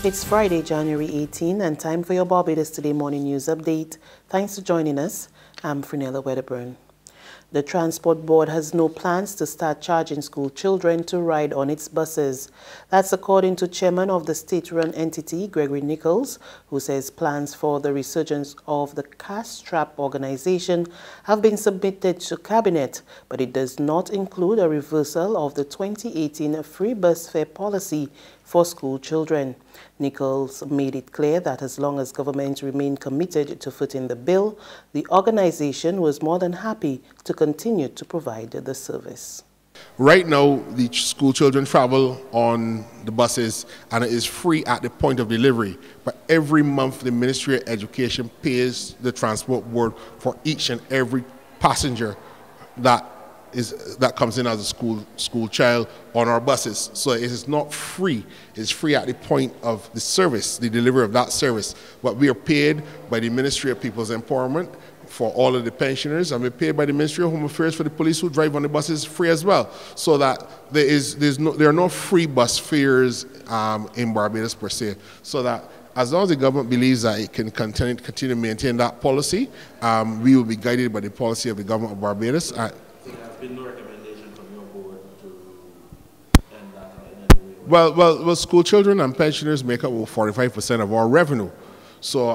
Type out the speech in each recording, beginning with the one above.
It's Friday, January 18, and time for your Barbados Today morning news update. Thanks for joining us. I'm Frenella Wedderburn. The Transport Board has no plans to start charging school children to ride on its buses. That's according to Chairman of the state-run entity, Gregory Nichols, who says plans for the resurgence of the cash-strap organization have been submitted to Cabinet, but it does not include a reversal of the 2018 free bus fare policy for school children. Nichols made it clear that as long as government remained committed to footing the bill, the organization was more than happy to continue to provide the service. Right now, the school children travel on the buses and it is free at the point of delivery. But every month, the Ministry of Education pays the Transport Board for each and every passenger that comes in as a school child on our buses. So it is not free. It's free at the point of the service, the delivery of that service. But we are paid by the Ministry of People's Empowerment for all of the pensioners, and we're paid by the Ministry of Home Affairs for the police who drive on the buses free as well. So that there are no free bus fares in Barbados per se. So that as long as the government believes that it can continue to maintain that policy, we will be guided by the policy of the government of Barbados. There has been no recommendation from your board to end that in any way? Well, school children and pensioners make up over 45% of our revenue. So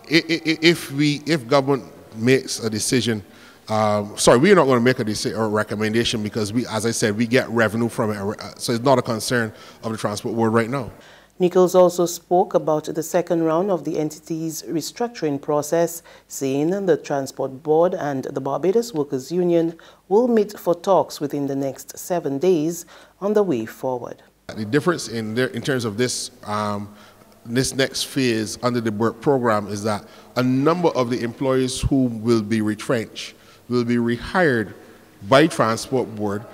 if government makes a decision, we're not going to make a decision or recommendation because as I said, we get revenue from it. So it's not a concern of the Transport Board right now. Nichols also spoke about the second round of the entity's restructuring process, saying the Transport Board and the Barbados Workers Union will meet for talks within the next 7 days on the way forward. The difference in terms of this next phase under the work program is that a number of the employees who will be retrenched will be rehired by Transport Board,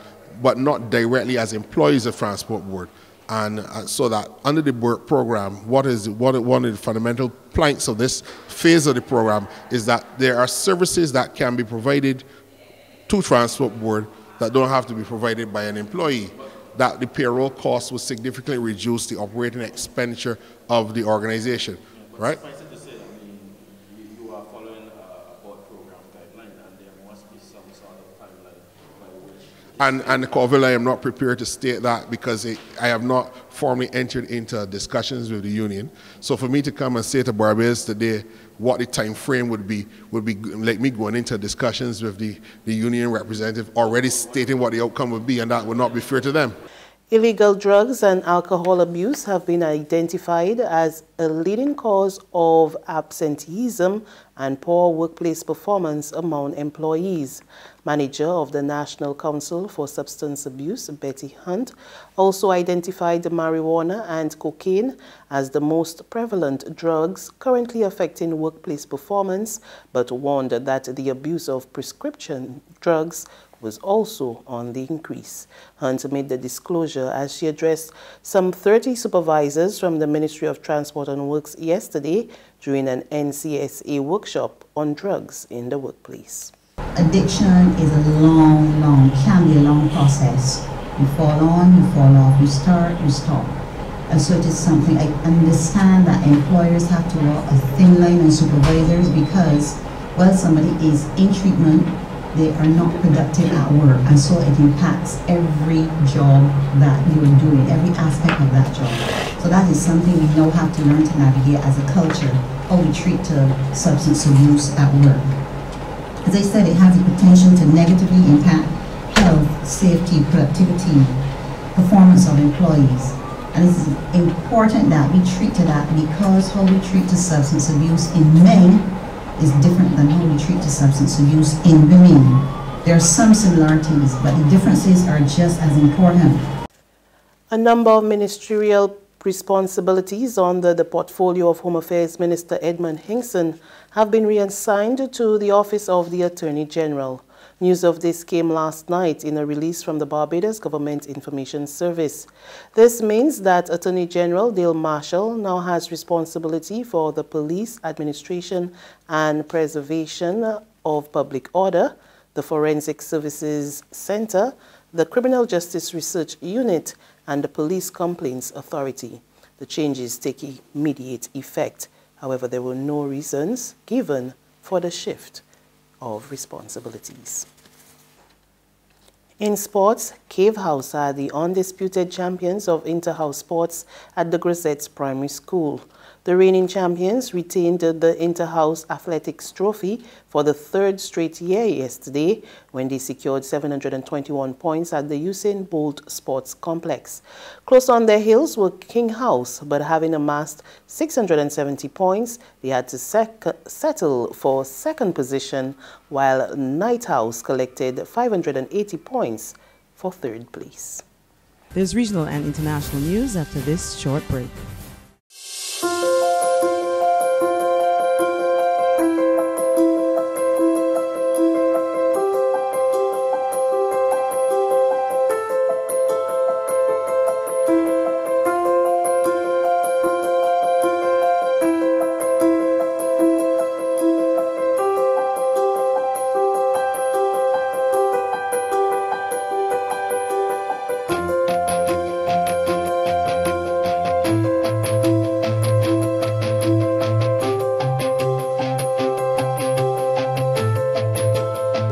but not directly as employees of Transport Board. And so that under the work program, one of the fundamental planks of this phase of the program is that there are services that can be provided to Transport Board that don't have to be provided by an employee. That the payroll cost will significantly reduce the operating expenditure of the organization, right? Suffice it to say, you are following a board program guideline, and there must be some sort of timeline by which. And Corville, I am not prepared to state that because I have not formally entered into discussions with the union. So for me to come and say to Barbados today what the time frame would be like me going into discussions with the union representative already stating what the outcome would be, and that would not be fair to them. Illegal drugs and alcohol abuse have been identified as a leading cause of absenteeism and poor workplace performance among employees. Manager of the National Council for Substance Abuse, Betty Hunt, also identified marijuana and cocaine as the most prevalent drugs currently affecting workplace performance, but warned that the abuse of prescription drugs was also on the increase. Hunt made the disclosure as she addressed some 30 supervisors from the Ministry of Transport and Works yesterday during an NCSA workshop on drugs in the workplace. Addiction is can be a long process. You fall on, you fall off, you start, you stop. And so it is something I understand that employers have to walk a thin line and supervisors because while somebody is in treatment, they are not productive at work, and so it impacts every job that you're doing, every aspect of that job. So that is something we now have to learn to navigate as a culture, how we treat substance abuse at work. As I said, it has the potential to negatively impact health, safety, productivity, performance of employees. And it's important that we treat to that because how we treat to substance abuse in men is different than how we treat to substance abuse in women. There are some similarities, but the differences are just as important. A number of ministerial responsibilities under the portfolio of Home Affairs Minister Edmund Hinkson have been reassigned to the Office of the Attorney General. News of this came last night in a release from the Barbados Government Information Service. This means that Attorney General Dale Marshall now has responsibility for the police administration and preservation of public order, the Forensic Services Center, the Criminal Justice Research Unit, and the Police Complaints Authority. The changes take immediate effect. However, there were no reasons given for the shift of responsibilities. In sports, Cave House are the undisputed champions of inter-house sports at the Grisettes Primary School. The reigning champions retained the Inter-House Athletics Trophy for the third straight year yesterday when they secured 721 points at the Usain Bolt Sports Complex. Close on their heels were King House, but having amassed 670 points, they had to settle for second position, while Night House collected 580 points for third place. There's regional and international news after this short break.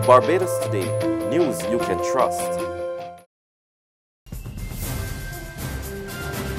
Barbados Today, news you can trust.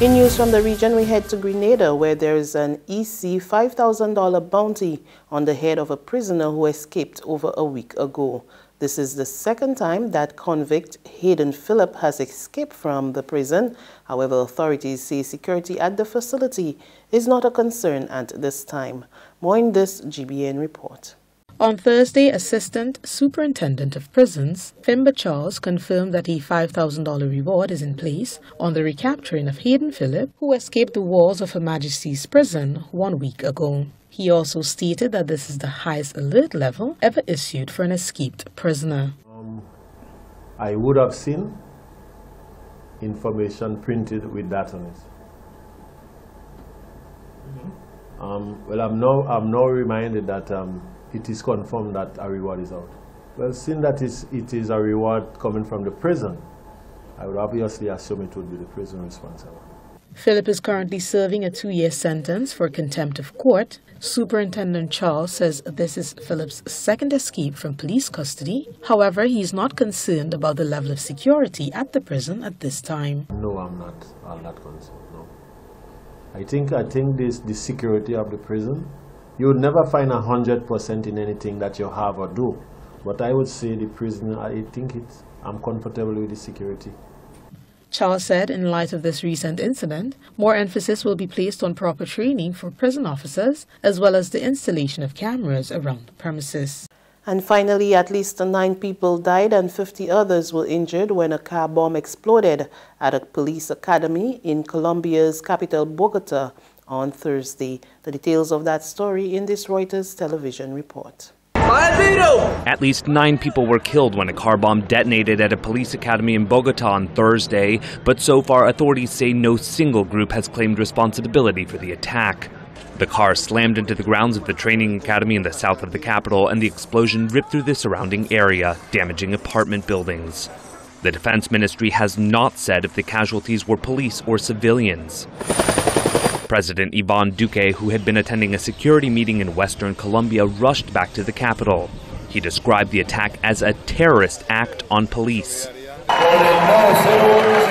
In news from the region, we head to Grenada, where there is an EC $5,000 bounty on the head of a prisoner who escaped over a week ago. This is the second time that convict Hayden Phillip has escaped from the prison. However, authorities say security at the facility is not a concern at this time. More in this GBN report. On Thursday, Assistant Superintendent of Prisons, Fimba Charles, confirmed that a $5,000 reward is in place on the recapturing of Hayden Phillip, who escaped the walls of Her Majesty's prison 1 week ago. He also stated that this is the highest alert level ever issued for an escaped prisoner. I would have seen information printed with that on it. Well, I'm now reminded that it is confirmed that a reward is out. Well, seeing that it is a reward coming from the prison, I would obviously assume it would be the prison responsible. Phillip is currently serving a 2-year sentence for contempt of court. Superintendent Charles says this is Phillip's second escape from police custody. However, he is not concerned about the level of security at the prison at this time. No, I'm not all that concerned, no. I think the security of the prison, you would never find 100% in anything that you have or do. But I would say the prison, I'm comfortable with the security. Charles said in light of this recent incident, more emphasis will be placed on proper training for prison officers, as well as the installation of cameras around the premises. And finally, at least 9 people died and 50 others were injured when a car bomb exploded at a police academy in Colombia's capital, Bogota, on Thursday. The details of that story in this Reuters television report. At least 9 people were killed when a car bomb detonated at a police academy in Bogota on Thursday, but so far authorities say no single group has claimed responsibility for the attack. The car slammed into the grounds of the training academy in the south of the capital, and the explosion ripped through the surrounding area, damaging apartment buildings. The Defense Ministry has not said if the casualties were police or civilians. President Iván Duque, who had been attending a security meeting in Western Colombia, rushed back to the capital. He described the attack as a terrorist act on police.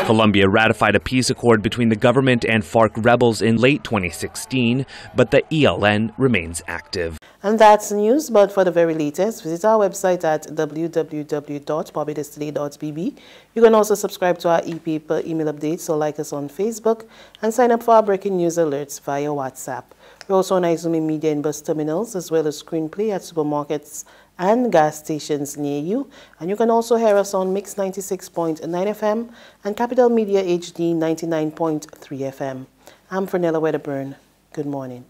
Colombia ratified a peace accord between the government and FARC rebels in late 2016, but the ELN remains active. And that's news, but for the very latest, visit our website at www.barbadostoday.bb. You can also subscribe to our e-paper email updates or like us on Facebook and sign up for our breaking news alerts via WhatsApp. We're also on Izumi Media and bus terminals, as well as screenplay at supermarkets and gas stations near you. And you can also hear us on Mix 96.9 FM and Capital Media HD 99.3 FM. I'm Fernella Wedderburn. Good morning.